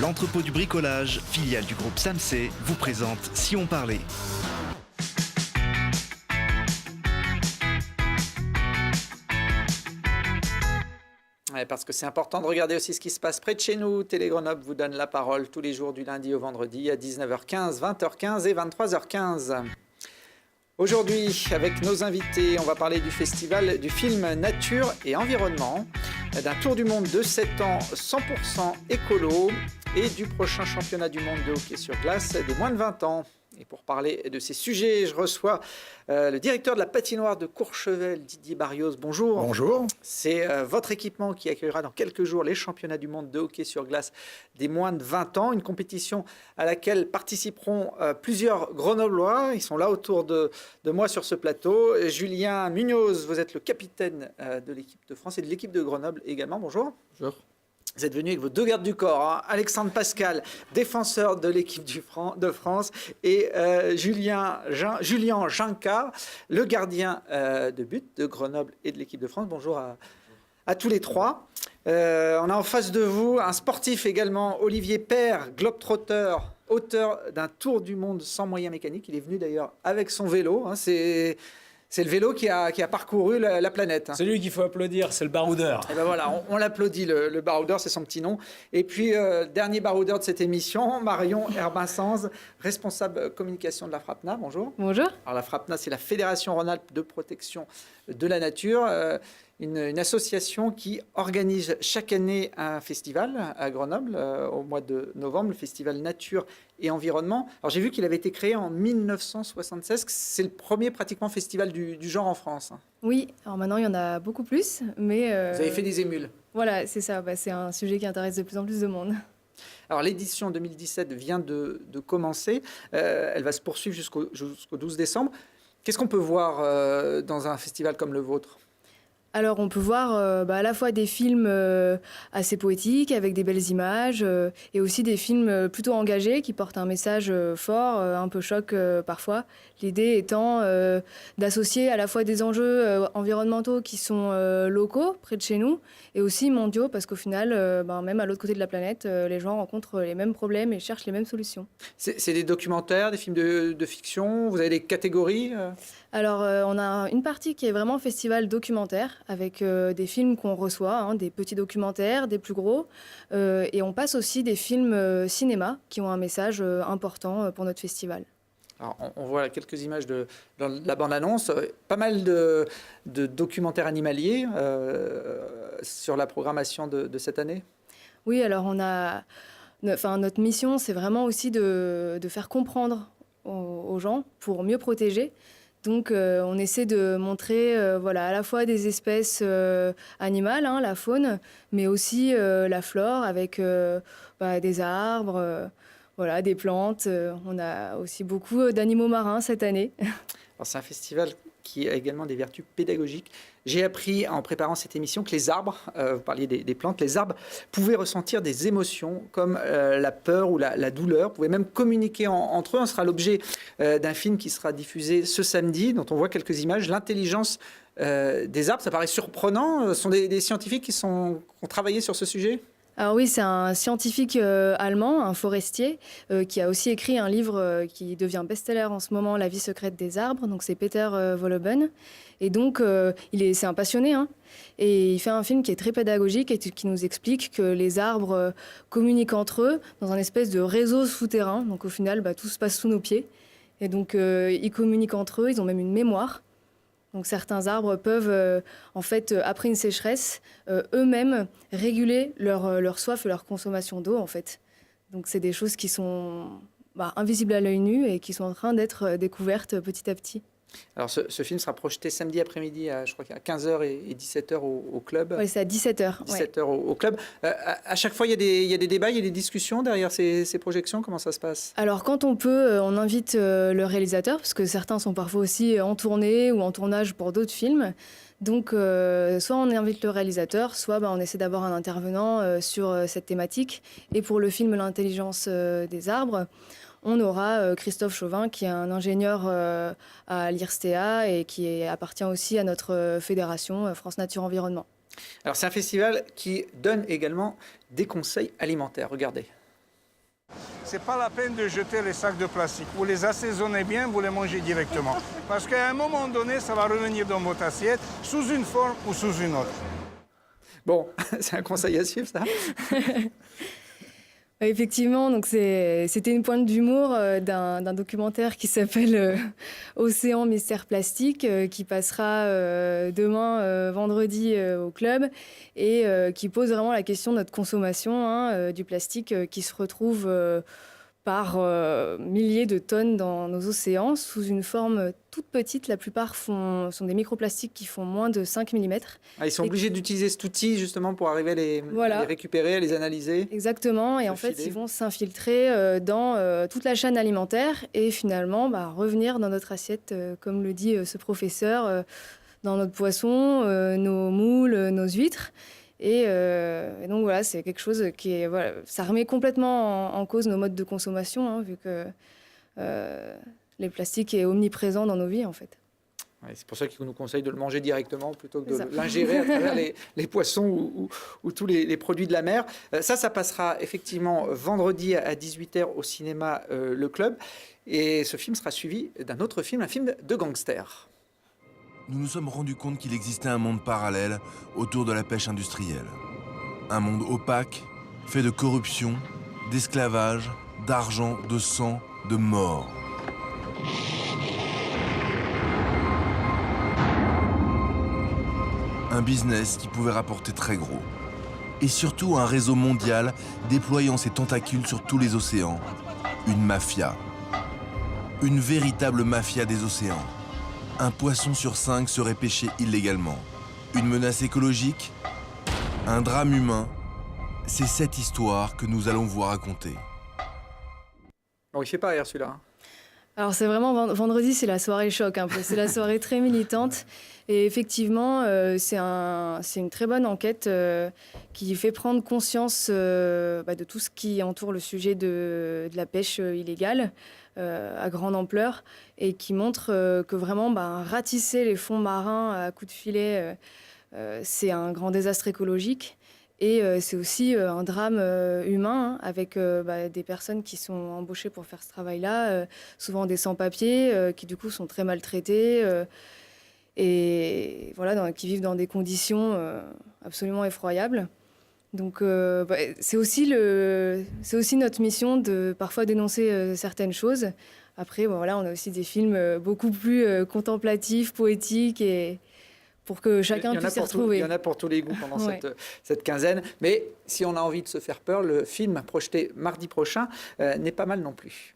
L'entrepôt du bricolage, filiale du groupe Samsé, vous présente Si on parlait. Ouais, parce que c'est important de regarder aussi ce qui se passe près de chez nous. Télé Grenoble vous donne la parole tous les jours du lundi au vendredi à 19h15, 20h15 et 23h15. Aujourd'hui, avec nos invités, on va parler du festival du film Nature et Environnement, d'un tour du monde de 7 ans 100% écolo et du prochain championnat du monde de hockey sur glace des moins de 20 ans. Et pour parler de ces sujets, je reçois le directeur de la patinoire de Courchevel, Didier Barrios. Bonjour. Bonjour. C'est votre équipement qui accueillera dans quelques jours les championnats du monde de hockey sur glace des moins de 20 ans, une compétition à laquelle participeront plusieurs Grenoblois. Ils sont là autour de moi sur ce plateau. Julien Munoz, vous êtes le capitaine de l'équipe de France et de l'équipe de Grenoble également. Bonjour. Bonjour. Vous êtes venu avec vos deux gardes du corps, hein. Alexandre Pascal, défenseur de l'équipe de France, et Julien Janca, le gardien de but de Grenoble et de l'équipe de France. Bonjour à tous les trois. On a en face de vous un sportif également, Olivier Père, globetrotter, auteur d'un tour du monde sans moyens mécaniques. Il est venu d'ailleurs avec son vélo. Hein. C'est le vélo qui a parcouru la planète. C'est lui qu'il faut applaudir, c'est le baroudeur. Et ben voilà, on l'applaudit, le baroudeur, c'est son petit nom. Et puis, dernier baroudeur de cette émission, Marion Herbin-Sanz, responsable communication de la FRAPNA. Bonjour. Bonjour. Alors la FRAPNA, c'est la Fédération Rhône-Alpes de protection de la nature, une association qui organise chaque année un festival à Grenoble au mois de novembre, le festival Nature et Environnement. Alors j'ai vu qu'il avait été créé en 1976, c'est le premier pratiquement festival du genre en France. Oui, alors maintenant il y en a beaucoup plus, mais... Vous avez fait des émules. Voilà, c'est ça, c'est un sujet qui intéresse de plus en plus de monde. Alors l'édition 2017 vient de commencer, elle va se poursuivre jusqu'au 12 décembre. Qu'est-ce qu'on peut voir dans un festival comme le vôtre ? Alors on peut voir à la fois des films assez poétiques avec des belles images et aussi des films plutôt engagés qui portent un message fort, un peu choc parfois. L'idée étant d'associer à la fois des enjeux environnementaux qui sont locaux, près de chez nous, et aussi mondiaux parce qu'au final, même à l'autre côté de la planète, les gens rencontrent les mêmes problèmes et cherchent les mêmes solutions. C'est des documentaires, des films de fiction, vous avez des catégories Alors, on a une partie qui est vraiment festival documentaire, avec des films qu'on reçoit, des petits documentaires, des plus gros. Et on passe aussi des films cinéma qui ont un message important pour notre festival. Alors, on voit quelques images dans la bande-annonce, pas mal de documentaires animaliers sur la programmation de cette année. Oui, alors notre mission, c'est vraiment aussi de faire comprendre aux gens pour mieux protéger. Donc, on essaie de montrer à la fois des espèces animales, la faune, mais aussi la flore avec des arbres, des plantes. On a aussi beaucoup d'animaux marins cette année. Alors, c'est un festival qui a également des vertus pédagogiques. J'ai appris en préparant cette émission que les arbres, vous parliez des plantes, les arbres pouvaient ressentir des émotions comme la peur ou la douleur, pouvaient même communiquer entre eux. Ce sera l'objet d'un film qui sera diffusé ce samedi, dont on voit quelques images. L'intelligence des arbres, ça paraît surprenant. Ce sont des scientifiques qui ont travaillé sur ce sujet ? Alors oui, c'est un scientifique allemand, un forestier, qui a aussi écrit un livre qui devient best-seller en ce moment, La vie secrète des arbres. Donc c'est Peter Wohlleben. Et donc c'est un passionné, et il fait un film qui est très pédagogique et qui nous explique que les arbres communiquent entre eux dans un espèce de réseau souterrain. Donc au final, tout se passe sous nos pieds. Et donc ils communiquent entre eux, ils ont même une mémoire. Donc certains arbres peuvent, après une sécheresse, eux-mêmes réguler leur soif et leur consommation d'eau, en fait. Donc c'est des choses qui sont invisibles à l'œil nu et qui sont en train d'être découvertes petit à petit. Alors ce film sera projeté samedi après-midi, je crois qu'à 15h et 17h au club. Oui, c'est à 17h. 17h au club. À chaque fois, il y a des débats, il y a des discussions derrière ces projections. Comment ça se passe ? Alors quand on peut, on invite le réalisateur, parce que certains sont parfois aussi en tournée ou en tournage pour d'autres films. Donc soit on invite le réalisateur, soit on essaie d'avoir un intervenant sur cette thématique. Et pour le film L'intelligence des arbres, on aura Christophe Chauvin, qui est un ingénieur à l'IRSTEA et qui appartient aussi à notre fédération France Nature Environnement. Alors c'est un festival qui donne également des conseils alimentaires. Regardez. c'est pas la peine de jeter les sacs de plastique. Vous les assaisonnez bien, vous les mangez directement. Parce qu'à un moment donné, ça va revenir dans votre assiette, sous une forme ou sous une autre. Bon, c'est un conseil à suivre, ça. Effectivement, donc c'était une pointe d'humour d'un documentaire qui s'appelle Océan Mystère Plastique, qui passera demain, vendredi, au club, et qui pose vraiment la question de notre consommation du plastique qui se retrouve par milliers de tonnes dans nos océans, sous une forme toute petite. La plupart sont des microplastiques qui font moins de 5 mm. Ils sont obligés d'utiliser cet outil justement pour arriver à les récupérer, à les analyser. Exactement, et en fait, ils vont s'infiltrer dans toute la chaîne alimentaire et finalement revenir dans notre assiette, comme le dit ce professeur, dans notre poisson, nos moules, nos huîtres. Et donc voilà, c'est quelque chose qui est... Voilà, ça remet complètement en cause nos modes de consommation, vu que le plastique est omniprésent dans nos vies, en fait. Ouais, c'est pour ça qu'il nous conseille de le manger directement plutôt que de l'ingérer à travers les poissons ou tous les produits de la mer. Ça passera effectivement vendredi à 18h au cinéma Le Club. Et ce film sera suivi d'un autre film, un film de gangster. Nous nous sommes rendus compte qu'il existait un monde parallèle autour de la pêche industrielle. Un monde opaque, fait de corruption, d'esclavage, d'argent, de sang, de mort. Un business qui pouvait rapporter très gros. Et surtout un réseau mondial déployant ses tentacules sur tous les océans. Une mafia. Une véritable mafia des océans. Un poisson sur 5 serait pêché illégalement. Une menace écologique, un drame humain. C'est cette histoire que nous allons vous raconter. Bon, il fait pas rire celui-là. Alors c'est vraiment vendredi, c'est la soirée choc un peu. C'est la soirée très militante. Et effectivement, c'est une très bonne enquête qui fait prendre conscience de tout ce qui entoure le sujet de la pêche illégale à grande ampleur et qui montre que vraiment ratisser les fonds marins à coups de filet, c'est un grand désastre écologique. Et c'est aussi un drame humain avec des personnes qui sont embauchées pour faire ce travail-là, souvent des sans-papiers qui du coup sont très maltraités et voilà, qui vivent dans des conditions absolument effroyables. Donc c'est aussi notre mission de parfois dénoncer certaines choses. Après, voilà, on a aussi des films beaucoup plus contemplatifs, poétiques et pour que chacun puisse s'y retrouver. Il y en a pour tous les goûts pendant cette quinzaine. Mais si on a envie de se faire peur, le film projeté mardi prochain n'est pas mal non plus.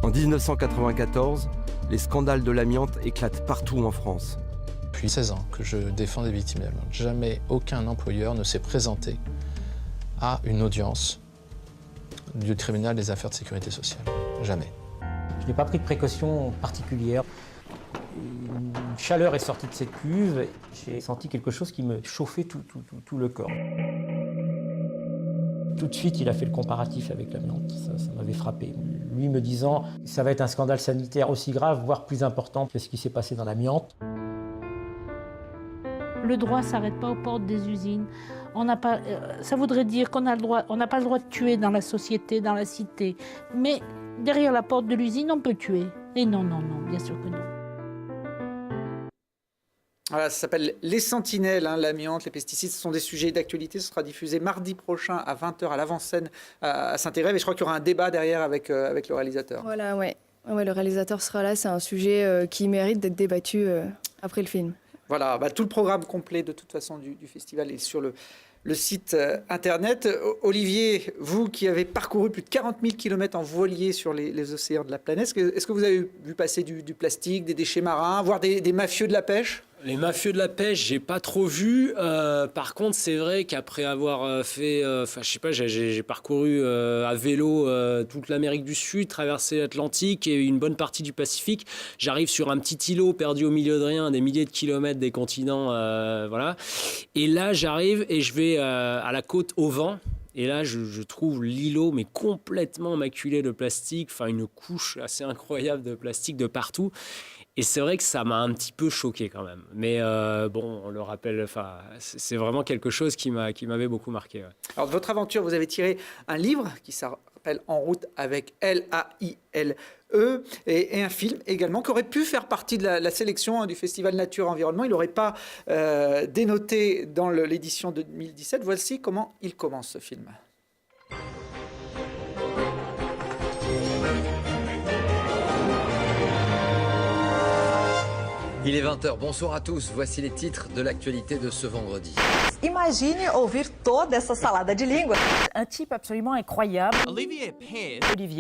En 1994, les scandales de l'amiante éclatent partout en France. Depuis 16 ans que je défends des victimes d'amiante. Jamais aucun employeur ne s'est présenté à une audience du tribunal des affaires de sécurité sociale. Jamais. Je n'ai pas pris de précautions particulières. Une chaleur est sortie de cette cuve. J'ai senti quelque chose qui me chauffait tout le corps. Tout de suite, il a fait le comparatif avec l'amiante. Ça m'avait frappé. Lui me disant « ça va être un scandale sanitaire aussi grave, voire plus important que ce qui s'est passé dans l'amiante ». Le droit ne s'arrête pas aux portes des usines. Ça voudrait dire qu'on n'a pas le droit de tuer dans la société, dans la cité. Mais derrière la porte de l'usine, on peut tuer. Et non, bien sûr que non. Voilà, ça s'appelle Les Sentinelles, l'amiante, les pesticides, ce sont des sujets d'actualité. Ce sera diffusé mardi prochain à 20h à l'avant-scène à Saint-Égrève. Et je crois qu'il y aura un débat derrière avec le réalisateur. Voilà, ouais, le réalisateur sera là. C'est un sujet qui mérite d'être débattu après le film. Voilà, tout le programme complet de toute façon du festival est sur le site internet. Olivier, vous qui avez parcouru plus de 40 000 km en voilier sur les océans de la planète, est-ce que vous avez vu passer du plastique, des déchets marins, voire des mafieux de la pêche ? Les mafieux de la pêche, j'ai pas trop vu. Par contre, c'est vrai qu'après avoir fait, j'ai parcouru à vélo toute l'Amérique du Sud, traversé l'Atlantique et une bonne partie du Pacifique. J'arrive sur un petit îlot perdu au milieu de rien, des milliers de kilomètres des continents, voilà. Et là, j'arrive et je vais à la côte au vent. Et là, je trouve l'îlot mais complètement maculé de plastique, une couche assez incroyable de plastique de partout. Et c'est vrai que ça m'a un petit peu choqué quand même. Mais bon, on le rappelle, c'est vraiment quelque chose qui m'avait beaucoup marqué. Ouais. Alors, de votre aventure, vous avez tiré un livre qui s'appelle En route avec Laile et un film également qui aurait pu faire partie de la sélection du Festival Nature Environnement. Il n'aurait pas dénoté dans l'édition de 2017. Voici comment il commence ce film. Il est 20h, bonsoir à tous, voici les titres de l'actualité de ce vendredi. Imagine ouvir toda essa salada de língua. Un type absolument incroyable. Olivier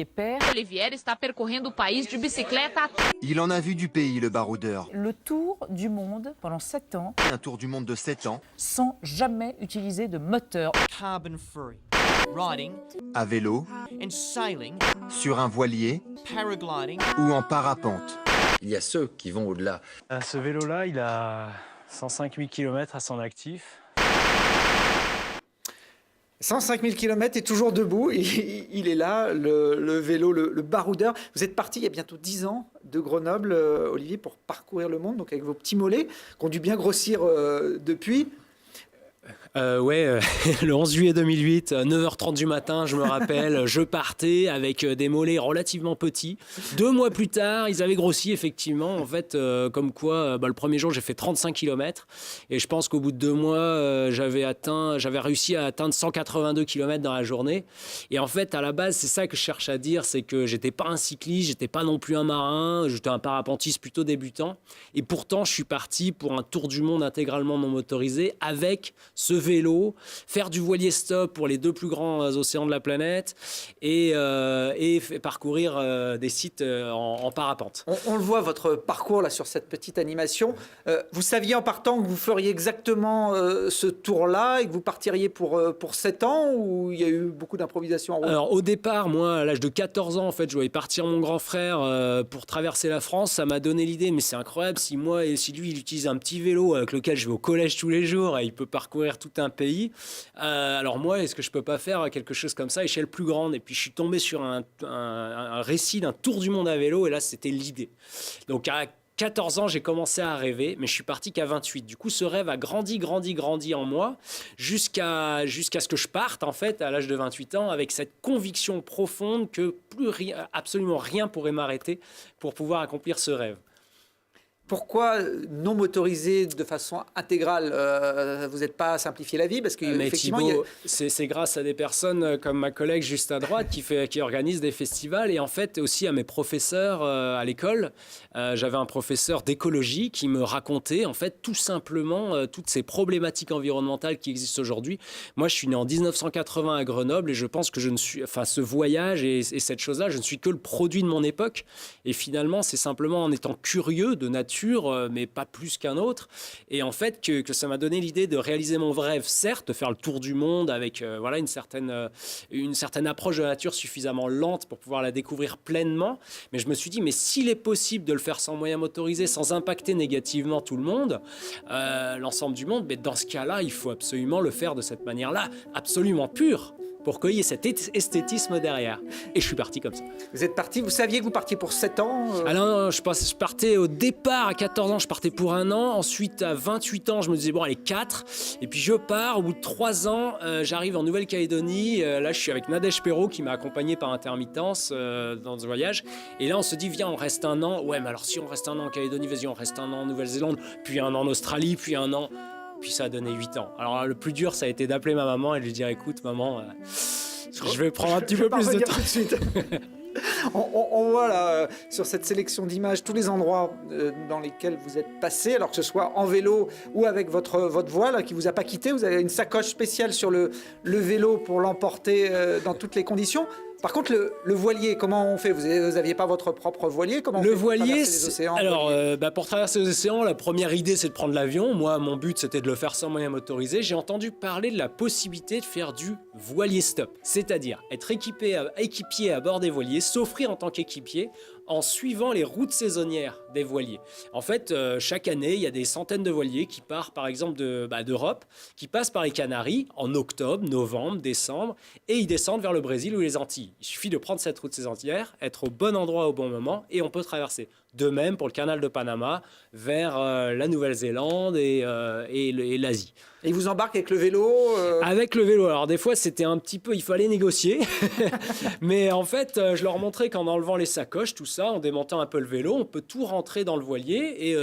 Père. Olivier está percorrendo o país de bicicleta. Il en a vu du pays, le baroudeur. Le tour du monde pendant 7 ans. Un tour du monde de 7 ans. Sans jamais utiliser de moteur. Carbon free. Riding. À vélo. And sailing. Sur un voilier. Paragliding. Ou en parapente. Il y a ceux qui vont au-delà. Ce vélo-là, il a 105 000 km à son actif. 105 000 km et toujours debout. Il est là, le vélo, le baroudeur. Vous êtes parti il y a bientôt 10 ans de Grenoble, Olivier, pour parcourir le monde, donc avec vos petits mollets, qui ont dû bien grossir depuis. Le 11 juillet 2008, 9h30 du matin, je me rappelle, je partais avec des mollets relativement petits. 2 mois plus tard, ils avaient grossi effectivement. En fait, comme quoi, le premier jour, j'ai fait 35 km. Et je pense qu'au bout de 2 mois, j'avais réussi à atteindre 182 km dans la journée. Et en fait, à la base, c'est ça que je cherche à dire, c'est que j'étais pas un cycliste, j'étais pas non plus un marin, j'étais un parapentiste plutôt débutant. Et pourtant, je suis parti pour un tour du monde intégralement non motorisé avec ce vélo, faire du voilier stop pour les 2 plus grands océans de la planète et parcourir des sites en parapente. On le voit, votre parcours là sur cette petite animation. Vous saviez en partant que vous feriez exactement ce tour-là et que vous partiriez pour 7 ans ou il y a eu beaucoup d'improvisation en route? Alors au départ, moi, à l'âge de 14 ans, en fait, je voyais partir mon grand frère pour traverser la France. Ça m'a donné l'idée, mais c'est incroyable, si lui, il utilise un petit vélo avec lequel je vais au collège tous les jours et il peut parcourir tout un pays. Alors moi, est-ce que je peux pas faire quelque chose comme ça à échelle plus grande? Et puis je suis tombé sur un récit d'un tour du monde à vélo et là, c'était l'idée. Donc à 14 ans, j'ai commencé à rêver, mais je suis parti qu'à 28. Du coup, ce rêve a grandi en moi jusqu'à ce que je parte, en fait, à l'âge de 28 ans, avec cette conviction profonde que absolument rien pourrait m'arrêter pour pouvoir accomplir ce rêve. Pourquoi non motorisé de façon intégrale? Vous n'êtes pas simplifié la vie parce que effectivement, Thibaut, c'est grâce à des personnes comme ma collègue juste à droite qui organise des festivals et en fait aussi à mes professeurs à l'école. J'avais un professeur d'écologie qui me racontait en fait tout simplement toutes ces problématiques environnementales qui existent aujourd'hui. Moi, je suis né en 1980 à Grenoble et je pense que ce voyage et cette chose-là, je ne suis que le produit de mon époque. Et finalement, c'est simplement en étant curieux de nature, mais pas plus qu'un autre. Et en fait, que ça m'a donné l'idée de réaliser mon rêve, certes, de faire le tour du monde avec une certaine approche de la nature suffisamment lente pour pouvoir la découvrir pleinement. Mais je me suis dit, mais s'il est possible de le faire sans moyens motorisés, sans impacter négativement tout le monde, l'ensemble du monde, mais dans ce cas-là, il faut absolument le faire de cette manière-là, absolument pure, pour qu'il y ait cet esthétisme derrière. Et je suis parti comme ça. Vous êtes parti, vous saviez que vous partiez pour 7 ans Alors non, je partais au départ à 14 ans, je partais pour 1 an. Ensuite, à 28 ans, je me disais, bon, allez, 4. Et puis je pars, au bout de 3 ans, j'arrive en Nouvelle-Calédonie. Là, je suis avec Nadège Perrault qui m'a accompagné par intermittence dans ce voyage. Et là, on se dit, viens, on reste 1 an. Ouais, mais alors si on reste 1 an en Calédonie, vas-y, on reste 1 an en Nouvelle-Zélande, puis 1 an en Australie, puis 1 an... Puis ça a donné 8 ans. Alors le plus dur, ça a été d'appeler ma maman et de lui dire, écoute maman, je vais prendre un petit peu plus de temps. Tout de suite. On voit là, sur cette sélection d'images, tous les endroits dans lesquels vous êtes passé, alors que ce soit en vélo ou avec votre voile qui ne vous a pas quitté. Vous avez une sacoche spéciale sur le vélo pour l'emporter dans toutes les conditions. Par contre, le voilier, comment on fait? Vous n'aviez pas votre propre voilier? Comment on fait pour traverser les océans? Alors, pour traverser les océans, la première idée, c'est de prendre l'avion. Moi, mon but, c'était de le faire sans moyen motorisé. J'ai entendu parler de la possibilité de faire du voilier stop, c'est-à-dire être équipier à bord des voiliers, s'offrir en tant qu'équipier en suivant les routes saisonnières des voiliers. En fait, chaque année, il y a des centaines de voiliers qui partent, par exemple, d'Europe, qui passent par les Canaries en octobre, novembre, décembre, et ils descendent vers le Brésil ou les Antilles. Il suffit de prendre cette route saisonnière, être au bon endroit au bon moment, et on peut traverser. De même pour le canal de Panama vers la Nouvelle-Zélande et l'Asie. Et ils vous embarquent avec le vélo Avec le vélo. Alors des fois, c'était un petit peu... Il fallait négocier. Mais en fait, je leur montrais qu'en enlevant les sacoches, tout ça, en démontant un peu le vélo, on peut tout rentrer dans le voilier. Et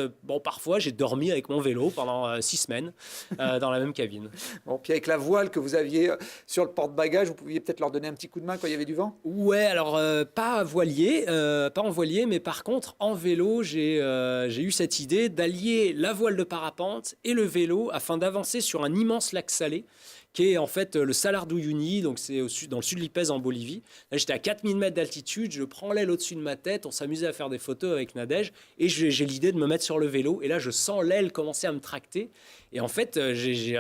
parfois, j'ai dormi avec mon vélo pendant 6 semaines dans la même cabine. Bon, puis avec la voile que vous aviez sur le porte-bagages, vous pouviez peut-être leur donner un petit coup de main quand il y avait du vent? Ouais, alors pas voilier, pas en voilier, mais par contre, en vélo, j'ai eu cette idée d'allier la voile de parapente et le vélo afin d'avancer sur un immense lac salé qui est en fait le Salar d'Uyuni, donc c'est dans le sud de l'Ipèze en Bolivie. Là, j'étais à 4000 mètres d'altitude, je prends l'aile au-dessus de ma tête, on s'amusait à faire des photos avec Nadège et j'ai l'idée de me mettre sur le vélo et là, je sens l'aile commencer à me tracter et en fait, à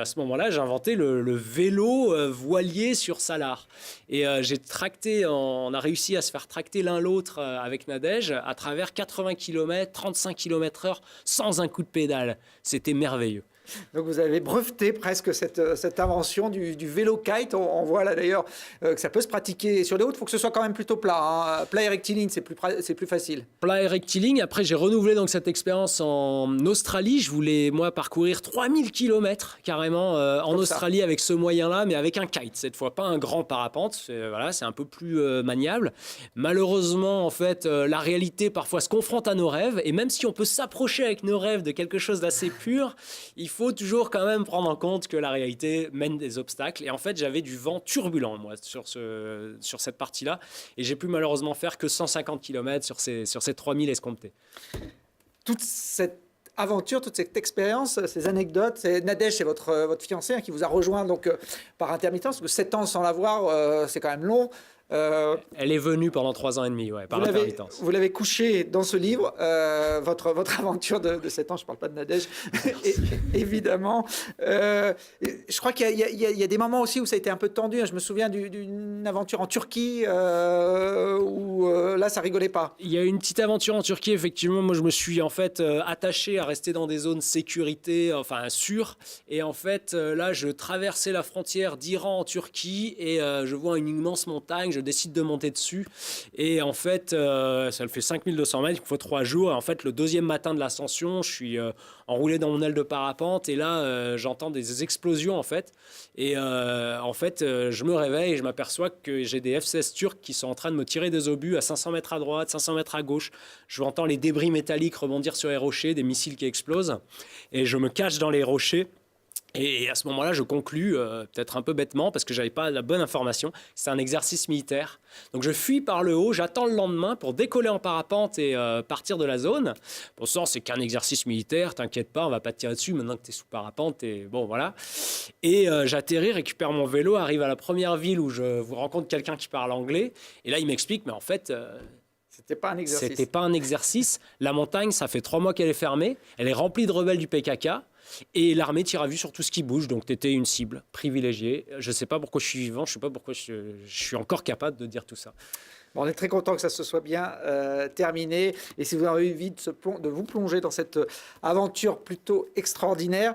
ce moment-là, j'ai inventé le vélo voilier sur Salar et on a réussi à se faire tracter l'un l'autre avec Nadège à travers 80 km, 35 km/h sans un coup de pédale. C'était merveilleux. Donc vous avez breveté presque cette invention du vélo kite. On voit là d'ailleurs que ça peut se pratiquer sur les routes. Il faut que ce soit quand même plutôt plat. Hein. Plat et rectiligne, c'est plus facile. Plat et rectiligne. Après, j'ai renouvelé donc cette expérience en Australie. Je voulais, moi, parcourir 3000 km carrément en Australie avec ce moyen-là, mais avec un kite cette fois. Pas un grand parapente. C'est un peu plus maniable. Malheureusement, en fait, la réalité parfois se confronte à nos rêves. Et même si on peut s'approcher avec nos rêves de quelque chose d'assez pur, il faut toujours quand même prendre en compte que la réalité mène des obstacles. Et en fait, j'avais du vent turbulent, moi, sur cette partie-là. Et j'ai pu malheureusement faire que 150 km sur ces 3000 escomptés. Toute cette aventure, toute cette expérience, ces anecdotes, c'est Nadège, c'est votre fiancé qui vous a rejoint donc, par intermittence. Parce que 7 ans sans la voir, c'est quand même long. Elle est venue pendant 3 ans et demi, par intermittence. Vous l'avez couché dans ce livre, votre aventure de 7 ans, je ne parle pas de Nadège, évidemment. Je crois qu'il y a des moments aussi où ça a été un peu tendu. Je me souviens d'une aventure en Turquie où là, ça rigolait pas. Il y a une petite aventure en Turquie, effectivement. Moi, je me suis en fait attaché à rester dans des zones sécurité, enfin sûres. Et en fait, là, je traversais la frontière d'Iran en Turquie et je vois une immense montagne. Je décide de monter dessus et en fait ça le fait 5200 mètres, il me faut 3 jours et en fait le deuxième matin de l'ascension je suis enroulé dans mon aile de parapente et là j'entends des explosions en fait et en fait je me réveille et je m'aperçois que j'ai des F-16 turcs qui sont en train de me tirer des obus à 500 mètres à droite, 500 mètres à gauche. Je entends les débris métalliques rebondir sur les rochers, des missiles qui explosent et je me cache dans les rochers. Et à ce moment-là, je conclus, peut-être un peu bêtement, parce que je n'avais pas la bonne information, c'est un exercice militaire. Donc je fuis par le haut, j'attends le lendemain pour décoller en parapente et partir de la zone. Bon sang, c'est qu'un exercice militaire, t'inquiète pas, on va pas te tirer dessus maintenant que tu es sous parapente. Et bon, voilà. Et j'atterris, récupère mon vélo, arrive à la première ville où je rencontre quelqu'un qui parle anglais. Et là, il m'explique, mais en fait... C'était pas un exercice. C'était pas un exercice. La montagne, ça fait 3 mois qu'elle est fermée. Elle est remplie de rebelles du PKK. Et l'armée tire à vue sur tout ce qui bouge. Donc, tu étais une cible privilégiée. Je ne sais pas pourquoi je suis vivant. Je ne sais pas pourquoi je suis encore capable de dire tout ça. Bon, on est très content que ça se soit bien terminé. Et si vous avez envie de vous plonger dans cette aventure plutôt extraordinaire,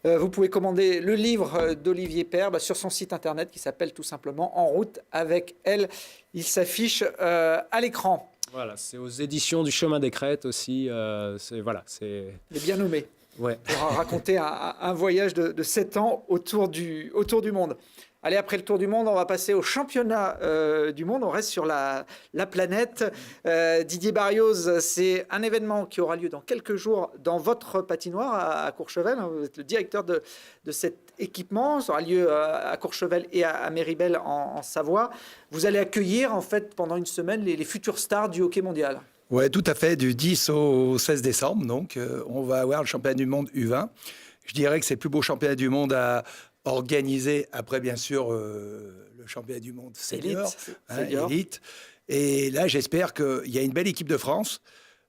vous pouvez commander le livre d'Olivier Père sur son site internet qui s'appelle tout simplement En route avec elle. Il s'affiche à l'écran. Voilà, c'est aux éditions du Chemin des Crêtes aussi. Il est bien nommé. Ouais. Pour raconter un voyage de 7 ans autour du monde. Allez, après le tour du monde, on va passer au championnat du monde. On reste sur la planète. Didier Barrioz, c'est un événement qui aura lieu dans quelques jours dans votre patinoire à Courchevel. Vous êtes le directeur de cet équipement. Ça aura lieu à Courchevel et à Méribel en Savoie. Vous allez accueillir en fait pendant une semaine les futures stars du hockey mondial. Oui, tout à fait, du 10 au 16 décembre. Donc, on va avoir le championnat du monde U20. Je dirais que c'est le plus beau championnat du monde à organiser, après, bien sûr, le championnat du monde senior, élite. Et là, j'espère qu'il y a une belle équipe de France.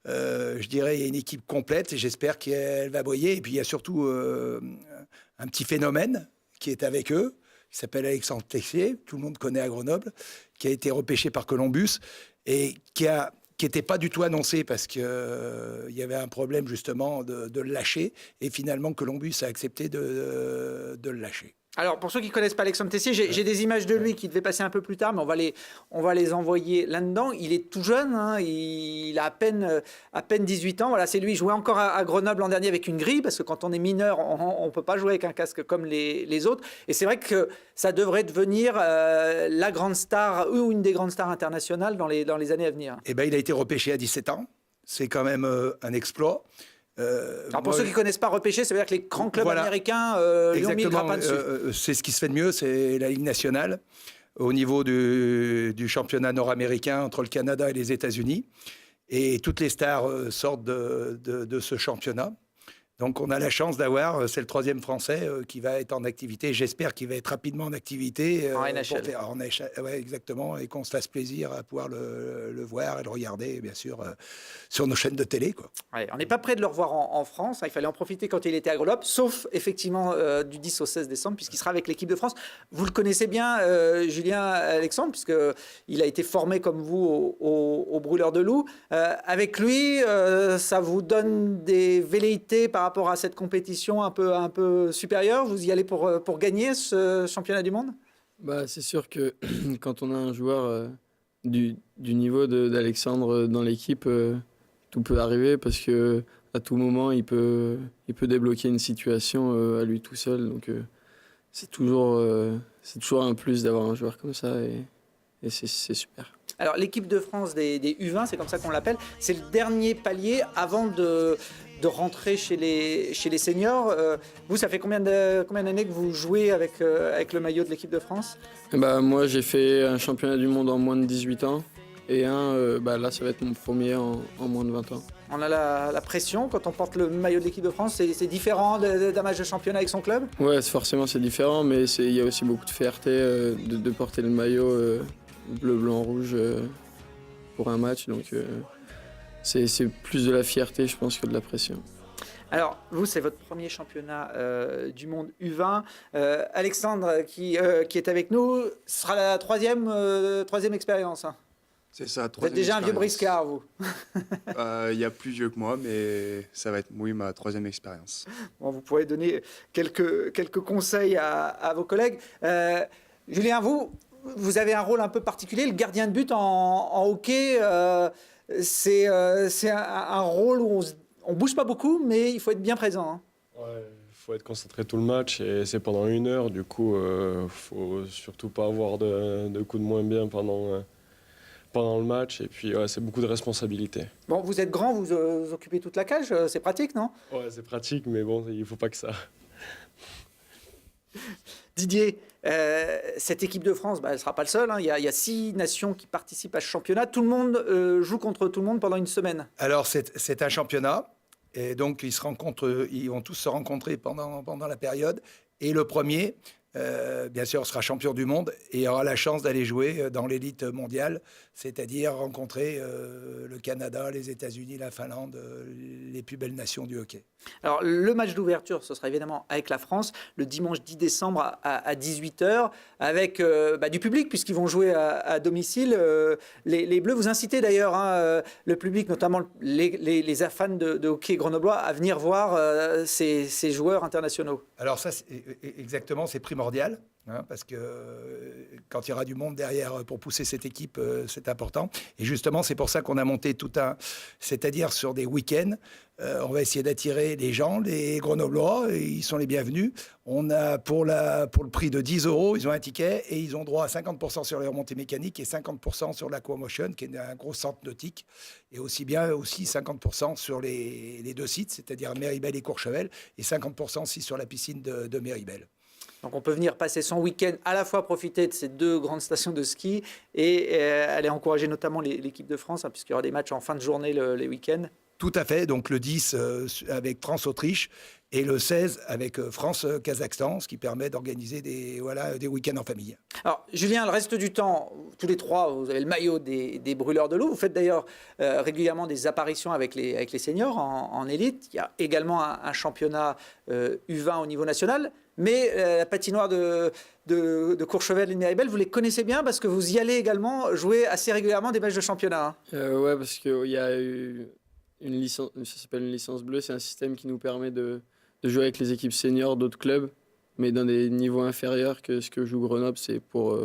Je dirais qu'il y a une équipe complète et j'espère qu'elle va briller. Et puis, il y a surtout un petit phénomène qui est avec eux, qui s'appelle Alexandre Texier, tout le monde connaît à Grenoble, qui a été repêché par Columbus et qui n'était pas du tout annoncé parce qu'il y avait un problème justement de le lâcher. Et finalement, Columbus a accepté de le lâcher. Alors, pour ceux qui ne connaissent pas Alexandre Tessier, j'ai des images de lui qui devaient passer un peu plus tard, mais on va les envoyer là-dedans. Il est tout jeune, hein, il a à peine 18 ans. Voilà, c'est lui, il jouait encore à Grenoble l'an dernier avec une grille, parce que quand on est mineur, on ne peut pas jouer avec un casque comme les autres. Et c'est vrai que ça devrait devenir la grande star, ou une des grandes stars internationales dans les années à venir. Eh ben, il a été repêché à 17 ans. C'est quand même un exploit. Alors pour ceux qui ne connaissent pas repêcher, ça veut dire que les grands clubs américains lui ont mis le grappin dessus. C'est ce qui se fait de mieux, c'est la Ligue nationale au niveau du championnat nord-américain entre le Canada et les États-Unis. Et toutes les stars sortent de ce championnat. Donc on a la chance d'avoir, c'est le 3e Français qui va être en activité. J'espère qu'il va être rapidement en activité. En NHL. Ouais, exactement, et qu'on se fasse plaisir à pouvoir le voir et le regarder, bien sûr, sur nos chaînes de télé, quoi. Ouais, on n'est pas prêt de le revoir en France. Il fallait en profiter quand il était à Grenoble, sauf effectivement du 10 au 16 décembre, puisqu'il sera avec l'équipe de France. Vous le connaissez bien, Julien Alexandre, puisqu'il a été formé comme vous au Brûleur de Loups. Avec lui, ça vous donne des velléités par rapport à cette compétition un peu supérieure? Vous y allez pour gagner ce championnat du monde? C'est sûr que quand on a un joueur du niveau d'Alexandre dans l'équipe, tout peut arriver parce que à tout moment il peut débloquer une situation à lui tout seul. Donc c'est toujours un plus d'avoir un joueur comme ça et c'est super. Alors l'équipe de France des U20, c'est comme ça qu'on l'appelle, c'est le dernier palier avant de rentrer chez les seniors. Vous, ça fait combien d'années que vous jouez avec le maillot de l'équipe de France? Moi, j'ai fait un championnat du monde en moins de 18 ans et là, ça va être mon premier en moins de 20 ans. On a la pression quand on porte le maillot de l'équipe de France, c'est différent d'un match de championnat avec son club? Ouais, forcément c'est différent, mais il y a aussi beaucoup de fierté de porter le maillot bleu, blanc, rouge pour un match, donc c'est plus de la fierté, je pense, que de la pression. Alors, vous, c'est votre premier championnat du monde U20. Alexandre, qui est avec nous, sera la troisième expérience. Hein. C'est ça, vous êtes déjà un vieux briscard, vous. Il y a plus vieux que moi, mais ça va être ma 3e expérience. Bon, vous pourrez donner quelques conseils à vos collègues. Julien, vous avez un rôle un peu particulier, le gardien de but en hockey. C'est un rôle où on bouge pas beaucoup, mais il faut être bien présent. Hein. Ouais, il faut être concentré tout le match et c'est pendant 1 heure. Du coup, faut surtout pas avoir de coups de moins bien pendant le match. Et puis, c'est beaucoup de responsabilités. Bon, vous êtes grand, vous occupez toute la cage, c'est pratique, non? Ouais, c'est pratique, mais bon, il faut pas que ça. Didier, cette équipe de France, elle ne sera pas le seul. Hein. Il y a 6 nations qui participent à ce championnat. Tout le monde joue contre tout le monde pendant une semaine. Alors, c'est un championnat. Et donc, ils vont tous se rencontrer pendant la période. Et le premier, bien sûr, sera champion du monde et aura la chance d'aller jouer dans l'élite mondiale, c'est-à-dire rencontrer le Canada, les États-Unis, la Finlande, les plus belles nations du hockey. Alors, le match d'ouverture, ce sera évidemment avec la France, le dimanche 10 décembre à 18h, avec du public, puisqu'ils vont jouer à domicile. Les Bleus, vous incitez d'ailleurs le public, notamment les fans de hockey grenoblois, à venir voir ces joueurs internationaux. Alors ça, exactement, c'est primordial. Parce que quand il y aura du monde derrière pour pousser cette équipe, c'est important. Et justement, c'est pour ça qu'on a monté c'est-à-dire sur des week-ends, on va essayer d'attirer les gens, les Grenoblois, ils sont les bienvenus. On a pour le prix de 10 €, ils ont un ticket et ils ont droit à 50% sur les remontées mécaniques et 50% sur l'Aquamotion, qui est un gros centre nautique, et aussi 50% sur les 2 sites, c'est-à-dire Méribel et Courchevel, et 50% aussi sur la piscine de Méribel. Donc on peut venir passer son week-end, à la fois profiter de ces 2 grandes stations de ski et aller encourager notamment l'équipe de France, puisqu'il y aura des matchs en fin de journée les week-ends. Tout à fait, donc le 10 avec France-Autriche et le 16 avec France-Kazakhstan, ce qui permet d'organiser des week-ends en famille. Alors Julien, le reste du temps, tous les 3, vous avez le maillot des Brûleurs de Loups. Vous faites d'ailleurs régulièrement des apparitions avec les seniors en élite. Il y a également un championnat U20 au niveau national. Mais la patinoire de Courchevel et de Méribel, vous les connaissez bien parce que vous y allez également jouer assez régulièrement des matchs de championnat. Ouais, parce qu'il y a eu une licence, ça s'appelle une licence bleue, c'est un système qui nous permet de jouer avec les équipes seniors d'autres clubs. mais dans des niveaux inférieurs que ce que joue Grenoble, c'est pour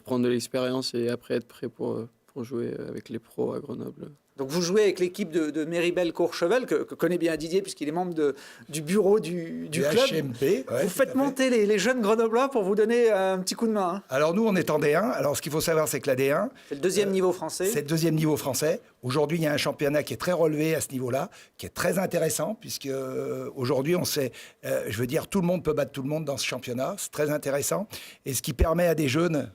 prendre de l'expérience et après être prêt pour jouer avec les pros à Grenoble. Donc vous jouez avec l'équipe de Méribel Courchevel, que connaît bien Didier puisqu'il est membre du bureau du club. HMP. Ouais, vous faites monter les jeunes Grenoblois pour vous donner un petit coup de main. Hein. Alors nous, on est en D1. Alors ce qu'il faut savoir, c'est que la D1... C'est le deuxième niveau français. C'est le deuxième niveau français. Aujourd'hui, il y a un championnat qui est très relevé à ce niveau-là, qui est très intéressant, puisque aujourd'hui, on sait, je veux dire, tout le monde peut battre tout le monde dans ce championnat. C'est très intéressant. Et ce qui permet à des jeunes...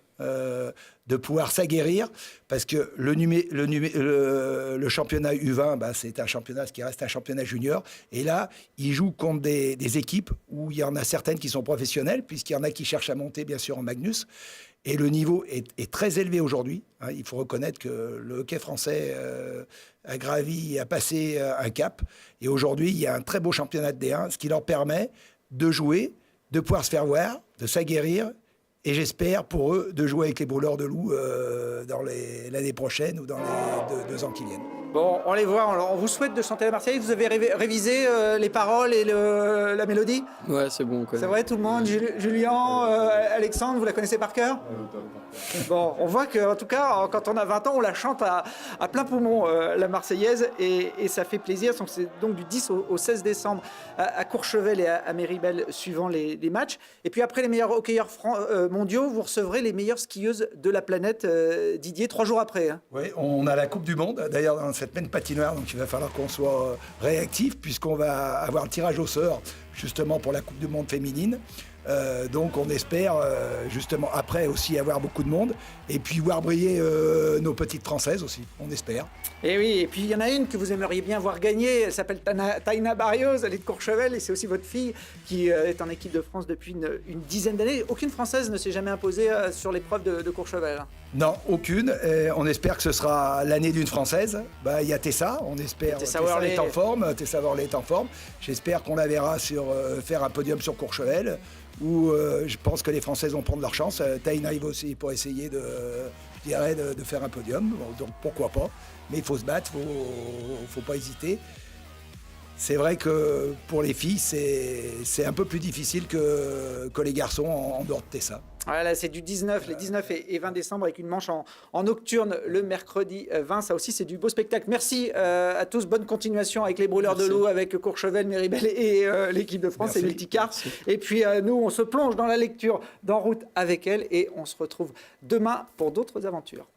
de pouvoir s'aguerrir, parce que le championnat U20, bah, c'est un championnat, ce qui reste un championnat junior, et là, ils jouent contre des équipes où il y en a certaines qui sont professionnelles, puisqu'il y en a qui cherchent à monter, bien sûr, en Magnus, et le niveau est très élevé aujourd'hui. Hein, il faut reconnaître que le hockey français a gravi, a passé un cap, et aujourd'hui, il y a un très beau championnat de D1, ce qui leur permet de jouer, de pouvoir se faire voir, de s'aguerrir. Et j'espère pour eux de jouer avec les Brûleurs de Loups dans l'année prochaine ou dans les 2 ans qui viennent. Bon, on les voit, on vous souhaite de chanter la Marseillaise. Vous avez révisé les paroles et la mélodie? Ouais, c'est bon. C'est vrai, tout le monde? Julien, Alexandre, vous la connaissez par cœur? Bon, on voit qu'en tout cas, quand on a 20 ans, on la chante à plein poumon, la Marseillaise, et ça fait plaisir. C'est donc du 10 au 16 décembre à Courchevel et à Méribel, suivant les matchs. Et puis après les meilleurs hockeyeurs mondiaux, vous recevrez les meilleures skieuses de la planète, Didier, 3 jours après. Hein. Oui, on a la Coupe du Monde, d'ailleurs, dans cette même patinoire, donc il va falloir qu'on soit réactif, puisqu'on va avoir le tirage au sort, justement, pour la Coupe du Monde féminine. Donc on espère justement après aussi avoir beaucoup de monde et puis voir briller nos petites Françaises aussi, on espère. Et oui, et puis il y en a une que vous aimeriez bien voir gagner, elle s'appelle Taina Barrios, elle est de Courchevel et c'est aussi votre fille qui est en équipe de France depuis une dizaine d'années. Aucune Française ne s'est jamais imposée sur l'épreuve de Courchevel. Non, aucune. On espère que ce sera l'année d'une Française. Il y a Tessa, on espère. Tessa Worley est en forme. Tessa Worley est en forme. J'espère qu'on la verra faire un podium sur Courchevel, où je pense que les Françaises vont prendre leur chance. Taina arrive aussi pour essayer de faire un podium. Bon, donc pourquoi pas. Mais il faut se battre, faut pas hésiter. C'est vrai que pour les filles, c'est un peu plus difficile que les garçons en dehors de Tessa. Voilà, c'est du 19, les 19 et 20 décembre avec une manche en nocturne le mercredi 20. Ça aussi, c'est du beau spectacle. Merci à tous. Bonne continuation avec les Brûleurs de Loups, avec Courchevel, Méribel et l'équipe de France et Multicars. Et puis nous, on se plonge dans la lecture d'En route avec elle et on se retrouve demain pour d'autres aventures.